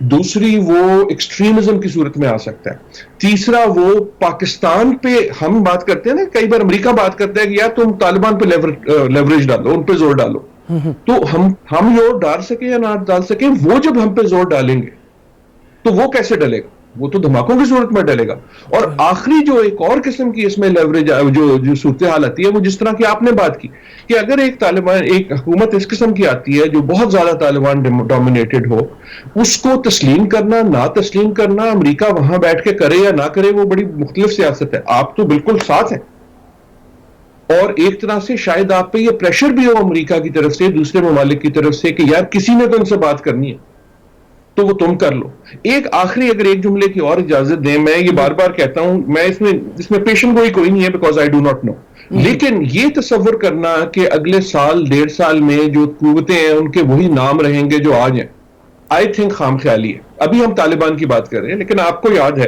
दूसरी वो एक्सट्रीमिज्म की सूरत में आ सकता है, तीसरा वो पाकिस्तान पे हम बात करते हैं ना, कई बार अमेरिका बात करता है कि यार तुम तालिबान पे लेवरेज डालो, उन पे जोर डालो, तो हम जोर डाल सके या ना डाल सके, वो जब हम पे जोर डालेंगे तो वो कैसे डलेगा, वो तो धमाकों की सूरत में डलेगा। और आखिरी जो एक और किस्म की इसमें लेवरेज जो सूरत हाल आती है, वो जिस तरह की आपने बात की कि अगर एक हुकूमत इस किस्म की आती है जो बहुत ज्यादा तालिबान डोमिनेटेड हो, उसको तस्लीम करना ना तस्लीम करना, अमेरिका वहां बैठ के करे या ना करे, वो बड़ी मुख्तलिफ सियासत है। आप तो बिल्कुल साथ हैं, और एक तरह से शायद आप पे ये प्रेशर भी हो अमेरिका की तरफ से, दूसरे ममालिक की तरफ से, कि यार किसी ने तो इनसे बात करनी है, तो वो तुम कर लो। एक आखिरी अगर एक जुमले की और इजाजत दें, मैं ये बार बार कहता हूं, मैं इसमें पेशेंट कोई नहीं है, because I do not know, लेकिन ये तस्वर करना कि अगले साल 1.5 साल में जो कुव्वतें हैं उनके वही नाम रहेंगे जो आज हैं, आई थिंक खाम ख्याली है। अभी हम तालिबान की बात कर रहे हैं, लेकिन आपको याद है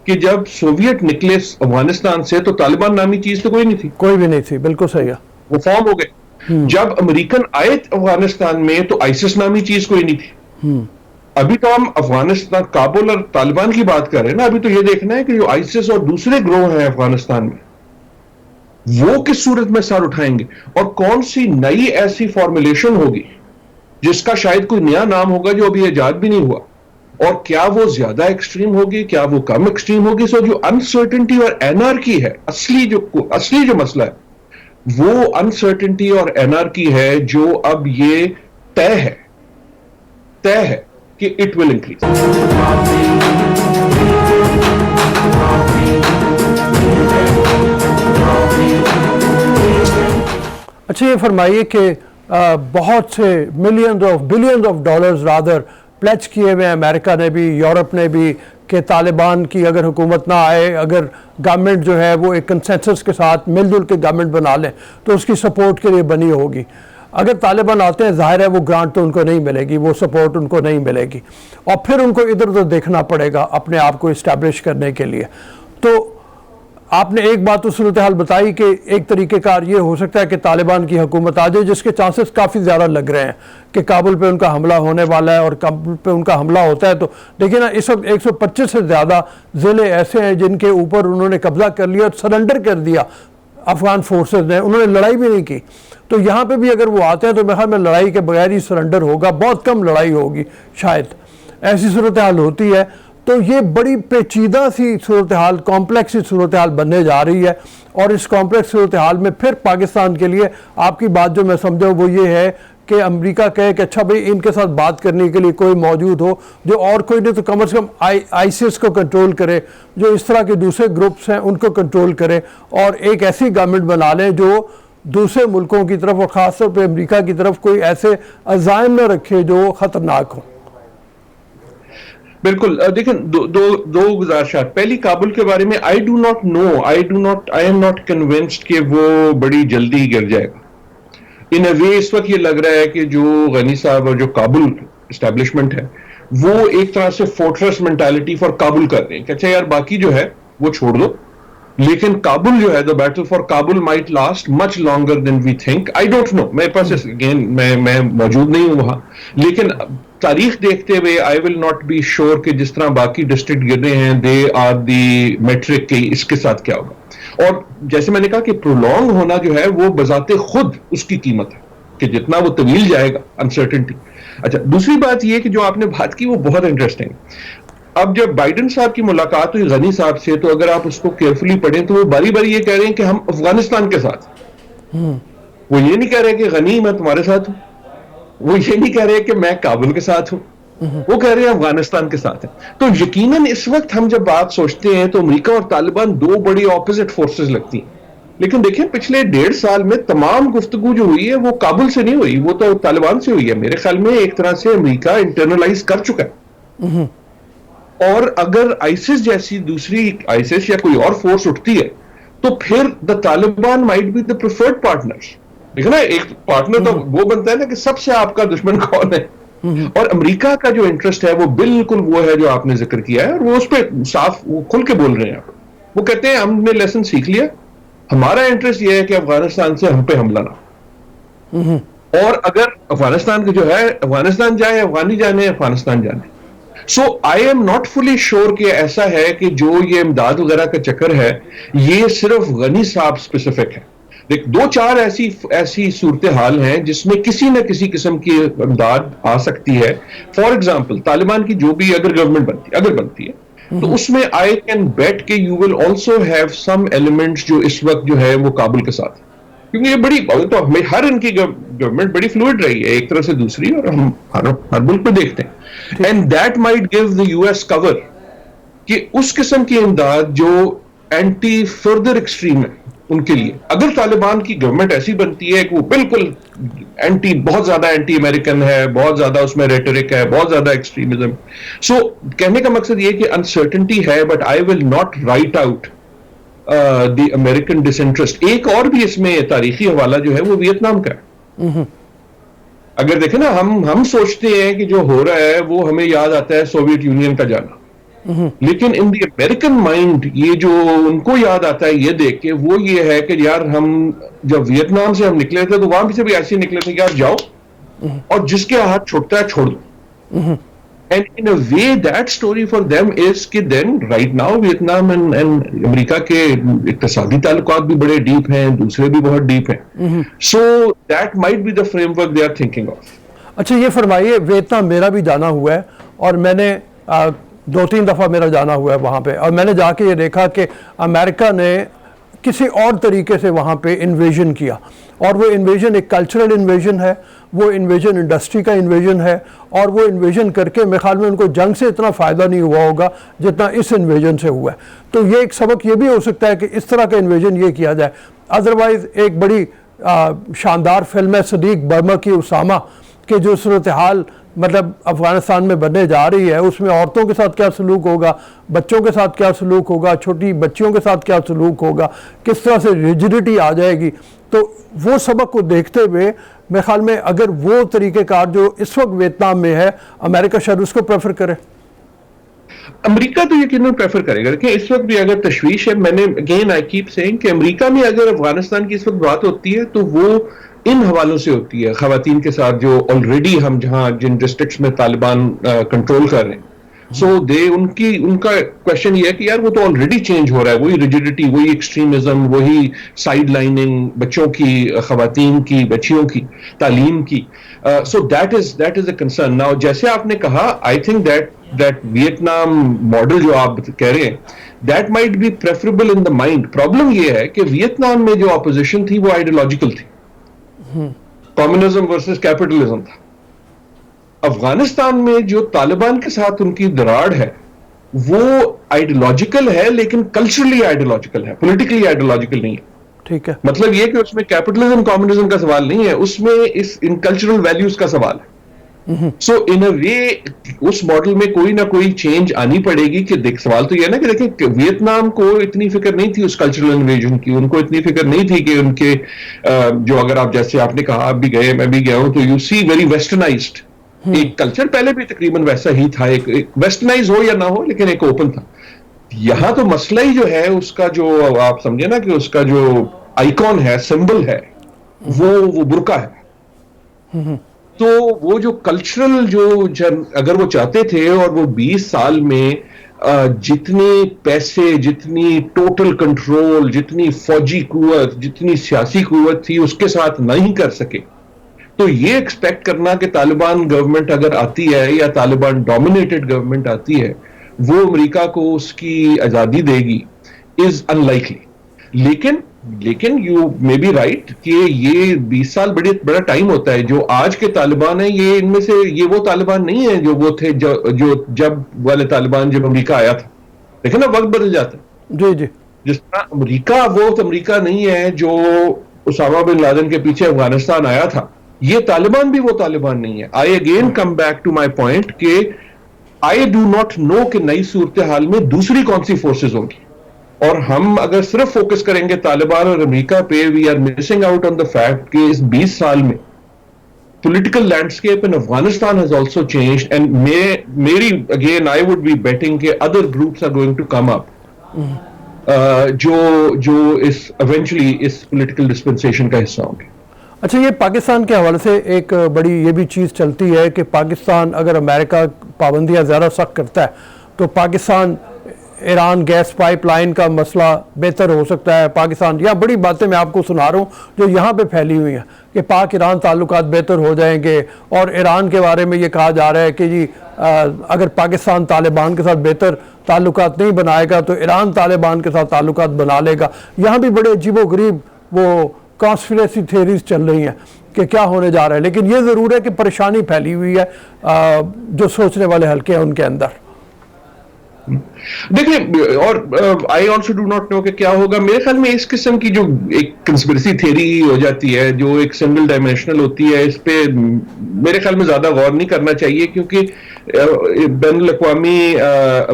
कि जब सोवियत निकले अफगानिस्तान से, तो तालिबान नामी चीज तो कोई नहीं थी, कोई भी नहीं थी, बिल्कुल सही है, वो फॉर्म हो गए। जब अमेरिकन आए अफगानिस्तान में, तो आईसिस नामी चीज कोई नहीं थी। अभी तो हम अफगानिस्तान, काबुल और तालिबान की बात कर रहे हैं ना, अभी तो ये देखना है कि जो आईसिस और दूसरे ग्रोह हैं अफगानिस्तान में, वो किस सूरत में सर उठाएंगे, और कौन सी नई ऐसी फॉर्मुलेशन होगी जिसका शायद कोई नया नाम होगा जो अभी इजाद भी नहीं हुआ, और क्या वो ज्यादा एक्सट्रीम होगी, क्या वो कम एक्सट्रीम होगी। सो जो अनसर्टेनिटी और एनार्की है, असली जो मसला है, वो अनसर्टेनिटी और एनार्की है, जो अब ये तय है कि इट विल इंक्रीज। अच्छा, ये फरमाइए कि बहुत से billions of dollars rather pledge किए हुए हैं अमेरिका ने भी, यूरोप ने भी, कि तालिबान की अगर हुकूमत ना आए, अगर गवर्नमेंट जो है वो एक कंसेंसस के साथ मिलजुल के गवर्नमेंट बना लें, तो उसकी सपोर्ट के लिए बनी होगी। अगर तालिबान आते हैं, जाहिर है वो ग्रांट तो उनको नहीं मिलेगी, वो सपोर्ट उनको नहीं मिलेगी, और फिर उनको इधर उधर देखना पड़ेगा अपने आप को इस्टेब्लिश करने के लिए। तो आपने एक बात तो सूरत हाल बताई कि एक तरीक़ेकार ये हो सकता है कि तालिबान की हुकूमत आ जाए, जिसके चांसेस काफ़ी ज़्यादा लग रहे हैं कि काबुल पे उनका हमला होने वाला है, और काबुल पे उनका हमला होता है तो देखिए ना, इस वक्त 125 से ज़्यादा ज़िले ऐसे हैं जिनके ऊपर उन्होंने कब्जा कर लिया और सरेंडर कर दिया अफगान फोर्सेज ने, उन्होंने लड़ाई भी नहीं की। तो यहाँ पे भी अगर वो आते हैं तो मेरे ख्याल में लड़ाई के बगैर ही सरेंडर होगा, बहुत कम लड़ाई होगी, शायद ऐसी सूरत हाल होती है। तो ये बड़ी पेचीदा सी सूरत हाल, कॉम्प्लेक्स सी सूरत हाल बनने जा रही है, और इस कॉम्प्लेक्स सूरत हाल में फिर पाकिस्तान के लिए आपकी बात जो मैं समझा वो ये है कि अमेरिका कहे कि अच्छा भाई इनके साथ बात करने के लिए कोई मौजूद हो, जो और कोई नहीं तो कम से कम आईसिस को कंट्रोल करे, जो इस तरह के दूसरे ग्रुप्स हैं उनको कंट्रोल करे, और एक ऐसी गवर्नमेंट बना लें जो दूसरे मुल्कों की तरफ और ख़ासतौर पर अमेरिका की तरफ कोई ऐसे अज़ाइम न रखे जो ख़तरनाक हों। बिल्कुल, देखिए दो गुजारिशात। पहली, काबुल के बारे में आई एम नॉट कन्विंस्ड कि वो बड़ी जल्दी गिर जाएगा। इन अ वे इस वक्त ये लग रहा है कि जो गनी साहब और जो काबुल इस्टेब्लिशमेंट है, वो एक तरह से फोर्ट्रेस मेंटालिटी फॉर काबुल कर रहे हैं कि अच्छा यार बाकी जो है वो छोड़ दो, लेकिन काबुल जो है, the battle for Kabul might last much longer than we think. I don't know, मेरे पास अगेन मैं मौजूद नहीं हूं वहां, लेकिन तारीख देखते हुए I will not be sure कि जिस तरह बाकी डिस्ट्रिक्ट गिर रहे हैं, दे आर दी मेट्रिक की इसके साथ क्या होगा। और जैसे मैंने कहा कि प्रोलॉन्ग होना जो है वो बजाते खुद उसकी कीमत है, कि जितना वो तवील जाएगा अनसर्टेनिटी। अच्छा, दूसरी बात ये कि जो आपने बात की वो बहुत इंटरेस्टिंग। अब जब बाइडेन साहब की मुलाकात हुई गनी साहब से, तो अगर आप उसको केयरफुली पढ़ें तो वो बारी बारी ये कह रहे हैं कि हम अफगानिस्तान के साथ, वो ये नहीं कह रहे कि गनी मैं तुम्हारे साथ हूं, वो ये नहीं कह रहे कि मैं काबुल के साथ हूं, वो कह रहे हैं अफगानिस्तान के साथ है। तो यकीनन इस वक्त हम जब बात सोचते हैं तो अमेरिका और तालिबान दो बड़ी ऑपोजिट फोर्सेस लगती हैं, लेकिन देखिए पिछले 1.5 साल में तमाम गुफ्तगू जो हुई है वो काबुल से नहीं हुई, वो तो तालिबान से हुई है। मेरे ख्याल में एक तरह से अमेरिका इंटरनलाइज कर चुका है, और अगर आइसिस जैसी दूसरी आइसिस या कोई और फोर्स उठती है तो फिर the Taliban might be the preferred partner. देखो ना, एक पार्टनर तो वो बनता है ना कि सबसे आपका दुश्मन कौन है। और अमेरिका का जो इंटरेस्ट है वो बिल्कुल वो है जो आपने जिक्र किया है, और वो उस पर साफ वो खुल के बोल रहे हैं। वो कहते हैं हमने लेसन सीख लिया, हमारा इंटरेस्ट ये है कि अफगानिस्तान से हम पे हमला ना, और अगर अफगानिस्तान का जो है अफगानिस्तान जाए, अफगानी जाने, अफगानिस्तान जाने। So I am not fully sure कि ऐसा है कि जो ये इमदाद वगैरह का चक्कर है ये सिर्फ गनी साहब स्पेसिफिक है। देख, दो चार ऐसी सूरत हाल हैं जिसमें किसी न किसी किस्म की इमदाद आ सकती है। फॉर एग्जाम्पल, तालिबान की जो भी अगर गवर्नमेंट बनती है तो उसमें आई कैन बेट के you will also have some elements जो इस वक्त जो है वो काबुल के साथ है, क्योंकि ये बड़ी तो हमें हर इनकी गवर्नमेंट बड़ी फ्लूइड रही है एक तरह से दूसरी, और हम हर मुल्क में देखते हैं। And that might give the US cover कि उस किस्म की इमदाद जो एंटी फर्दर एक्सट्रीम है उनके लिए। अगर तालिबान की गवर्नमेंट ऐसी बनती है कि वो बिल्कुल बहुत ज्यादा एंटी अमेरिकन है, बहुत ज्यादा उसमें रेटरिक है, बहुत ज्यादा एक्सट्रीमिज्म, सो कहने का मकसद ये कि अनसर्टेनिटी है, but I will not right out the American disinterest. एक और भी इसमें तारीखी हवाला जो है वो वियतनाम का है। अगर देखें ना, हम सोचते हैं कि जो हो रहा है वो हमें याद आता है सोवियत यूनियन का जाना, लेकिन इन द अमेरिकन माइंड ये जो उनको याद आता है ये देख के, वो ये है कि यार हम जब वियतनाम से हम निकले थे तो वहां से भी ऐसे निकले थे कि यार जाओ और जिसके हाथ छूटता है छोड़ दो। And in a way that story for them is कि then right now Vietnam and America के इक्तिसादी ताल्लुकात भी बड़े डीप हैं, दूसरे भी बहुत डीप हैं। So that might be the framework they are thinking of. अच्छा, ये फरमाइए, वियतनाम मेरा भी जाना हुआ है और मैंने 2-3 दफ़ा मेरा जाना हुआ है वहाँ पे, और मैंने जाके ये देखा कि अमेरिका ने किसी और तरीके से वहाँ पे इन्वेजन किया, और वो इन्वेजन एक कल्चरल इन्वेजन है, वो इन्वेजन इंडस्ट्री का इन्वेजन है, और वो इन्वेजन करके मेरे ख्याल में उनको जंग से इतना फ़ायदा नहीं हुआ होगा जितना इस इन्वेजन से हुआ है। तो ये एक सबक ये भी हो सकता है कि इस तरह का इन्वेजन ये किया जाए। अदरवाइज़ एक बड़ी शानदार फिल्म है सदीक बर्मा की उसामा, कि जो सूरत हाल मतलब अफ़गानिस्तान में बनने जा रही है, उसमें औरतों के साथ क्या सलूक होगा, बच्चों के साथ क्या सलूक होगा, छोटी बच्चियों के साथ क्या सलूक होगा, किस तरह से रिजिडिटी आ जाएगी। तो वो सबक को देखते हुए मेरे ख्याल में अगर वो तरीक़ेकार जो इस वक्त वियतनाम में है, अमेरिका शायद उसको प्रेफर करे। अमेरिका तो यकीनन प्रेफर करेगा। देखिए, इस वक्त भी अगर तशवीश है, मैंने अगेन आई कीप सेइंग कि अमेरिका में अगर अफगानिस्तान की इस वक्त बात होती है तो वो इन हवालों से होती है, खवातीन के साथ जो ऑलरेडी हम जहां जिन डिस्ट्रिक्ट्स में तालिबान कंट्रोल कर रहे हैं। सो उनका क्वेश्चन ये है कि यार वो तो ऑलरेडी चेंज हो रहा है, वही रिजिडिटी, वही एक्सट्रीमिज्म, वही साइड लाइनिंग बच्चों की, खवातीन की, बच्चियों की तालीम की। So that is a concern. Now जैसे आपने कहा, I think that Vietnam model जो आप कह रहे हैं, that might B preferable in the mind. Problem ये है कि वियतनाम में जो ऑपोजिशन थी वो आइडियोलॉजिकल थी, कम्युनिज्म वर्सेस कैपिटलिज्म था। अफगानिस्तान में जो तालिबान के साथ उनकी दराड़ है वो आइडियोलॉजिकल है, लेकिन कल्चरली आइडियोलॉजिकल है, पॉलिटिकली आइडियोलॉजिकल नहीं है। ठीक है, मतलब ये कि उसमें कैपिटलिज्म कम्युनिज्म का सवाल नहीं है, उसमें इन कल्चरल वैल्यूज का सवाल है। सो इन अ वे उस मॉडल में कोई ना कोई चेंज आनी पड़ेगी। कि देख, सवाल तो यह ना कि देखें, वियतनाम को इतनी फिक्र नहीं थी उस कल्चरल इन्वेजन की, उनको इतनी फिक्र नहीं थी कि उनके जो, अगर आप जैसे आपने कहा, आप भी गए, मैं भी गया हूं, तो यू सी वेरी वेस्टर्नाइज्ड एक कल्चर, पहले भी तकरीबन वैसा ही था, एक वेस्टर्नाइज हो या ना हो लेकिन एक ओपन था। यहां तो मसला ही जो है उसका, जो आप समझे ना कि उसका जो आइकॉन है, सिंबल है, वो बुर्का है। तो वो जो कल्चरल जो अगर वो चाहते थे, और वो 20 साल में जितने पैसे, जितनी टोटल कंट्रोल, जितनी फौजी कुव्वत, जितनी सियासी कुव्वत थी उसके साथ नहीं कर सके, तो ये एक्सपेक्ट करना कि तालिबान गवर्नमेंट अगर आती है या तालिबान डोमिनेटेड गवर्नमेंट आती है वो अमेरिका को उसकी आजादी देगी इज अनलाइकली। लेकिन यू मे बी राइट कि ये 20 साल बड़ा टाइम होता है। जो आज के तालिबान है, ये इनमें से ये वो तालिबान नहीं है जो वो थे जो जब वाले तालिबान जब अमेरिका आया था। देखो ना, वक्त बदल जाता है। जी जी, जिस तरह अमेरिका वो तो अमेरिका नहीं है जो उसामा बिन लादेन के पीछे अफगानिस्तान आया था, ये तालिबान भी वो तालिबान नहीं है। I again come back to my point कि आई डू नॉट नो कि नई सूरत हाल में दूसरी कौन सी फोर्सेज होंगी, और हम अगर सिर्फ फोकस करेंगे तालिबान और अमेरिका पे, we are missing out on the fact कि इस 20 साल में political landscape in Afghanistan has also changed, and again I would be betting कि other groups are going to come up जो इस eventually इस political dispensation का हिस्सा होंगे। अच्छा, ये पाकिस्तान के हवाले से एक बड़ी ये भी चीज़ चलती है कि पाकिस्तान अगर अमेरिका पाबंदियां ज़्यादा सख्त करता है तो पाकिस्तान ईरान गैस पाइपलाइन का मसला बेहतर हो सकता है। पाकिस्तान, या बड़ी बातें मैं आपको सुना रहा हूँ जो यहाँ पे फैली हुई हैं कि पाक ईरान ताल्लुकात बेहतर हो जाएंगे, और ईरान के बारे में ये कहा जा रहा है कि जी अगर पाकिस्तान तालिबान के साथ बेहतर ताल्लुकात नहीं बनाएगा तो ईरान तालिबान के साथ ताल्लुकात बना लेगा। यहाँ भी बड़े अजीबोगरीब वो कॉन्स्पिरेसी थ्योरीज चल रही हैं कि क्या होने जा रहा है, लेकिन ये ज़रूर है कि परेशानी फैली हुई है जो सोचने वाले हल्के हैं उनके अंदर। देखिए, और I also do not know कि क्या होगा। मेरे ख्याल में इस किस्म की जो एक कंस्पिरेसी थ्योरी हो जाती है जो एक सिंगल डायमेंशनल होती है, इस पे मेरे ख्याल में ज्यादा गौर नहीं करना चाहिए, क्योंकि बैनुल-अक़वामी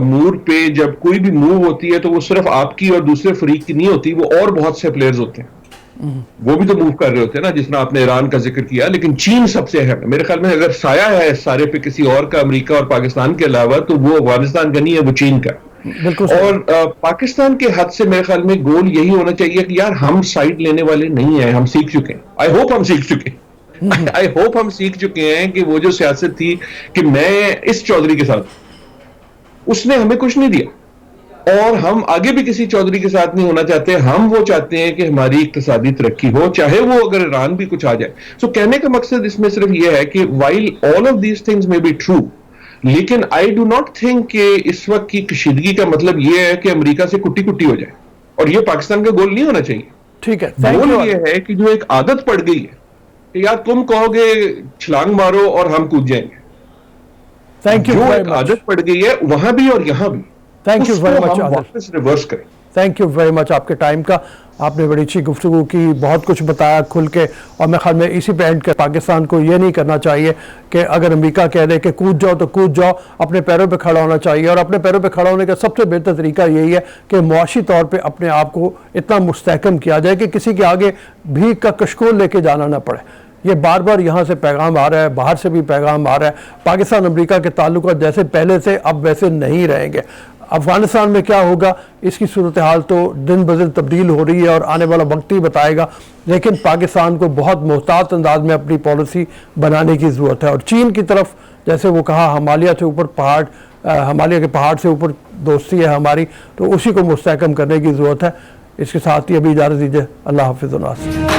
अमूर पे जब कोई भी मूव होती है तो वो सिर्फ आपकी और दूसरे फरीक की नहीं होती, वो और बहुत से प्लेयर्स होते हैं, वो भी तो मूव कर रहे होते हैं ना, जिसने आपने ईरान का जिक्र किया, लेकिन चीन सबसे अहम है। मेरे ख्याल में अगर साया है सारे पे किसी और का अमेरिका और पाकिस्तान के अलावा, तो वो अफगानिस्तान का नहीं है, वो चीन का। और पाकिस्तान के हद से मेरे ख्याल में गोल यही होना चाहिए कि यार हम साइड लेने वाले नहीं है, हम सीख चुके हैं। आई होप हम सीख चुके हैं आई होप हम सीख चुके हैं कि वो जो सियासत थी कि मैं इस चौधरी के साथ, उसने हमें कुछ नहीं दिया, और हम आगे भी किसी चौधरी के साथ नहीं होना चाहते। हम वो चाहते हैं कि हमारी इक्तिसादी तरक्की हो, चाहे वो अगर ईरान भी कुछ आ जाए। सो कहने का मकसद इसमें सिर्फ ये है कि while all of these things may be true, लेकिन आई डू नॉट थिंक कि इस वक्त की कशीदगी का मतलब ये है कि अमेरिका से कुट्टी कुट्टी हो जाए, और ये पाकिस्तान का गोल नहीं होना चाहिए। ठीक है, गोल ये है कि जो एक आदत पड़ गई है कि यार तुम कहोगे छलांग मारो और हम कूद जाएंगे, थैंक यू, जो एक आदत पड़ गई है वहां भी और यहां भी, थैंक यू वेरी मच, वापस रिवर्स करें। थैंक यू वेरी मच आपके टाइम का। आपने बड़ी अच्छी गुफ्तगू की, बहुत कुछ बताया खुल के, और मैं ख्याल में इसी पे एंड कर। पाकिस्तान को ये नहीं करना चाहिए कि अगर अमेरिका कह दे कि कूद जाओ तो कूद जाओ, अपने पैरों पे खड़ा होना चाहिए, और अपने पैरों पे खड़ा होने का सबसे बेहतर तरीका यही है कि मुआशी तौर पे अपने आप को इतना मुस्तहकम किया जाए कि किसी के आगे भीख का कशकोल लेके जाना ना पड़े। ये बार बार यहाँ से पैगाम आ रहा है, बाहर से भी पैगाम आ रहा है। पाकिस्तान अमेरिका के ताल्लुकात जैसे पहले से अब वैसे नहीं रहेंगे। अफगानिस्तान में क्या होगा इसकी सूरत हाल तो दिन ब दिन तब्दील हो रही है, और आने वाला वक्त ही बताएगा, लेकिन पाकिस्तान को बहुत मोहतात अंदाज में अपनी पॉलिसी बनाने की ज़रूरत है। और चीन की तरफ जैसे वो कहा, हिमालय से ऊपर पहाड़, हिमालय के पहाड़ से ऊपर दोस्ती है हमारी, तो उसी को मुस्तहकम करने की ज़रूरत है। इसके साथ ही अभी इजाज़त दीजिए। अल्लाह हाफ़िज़।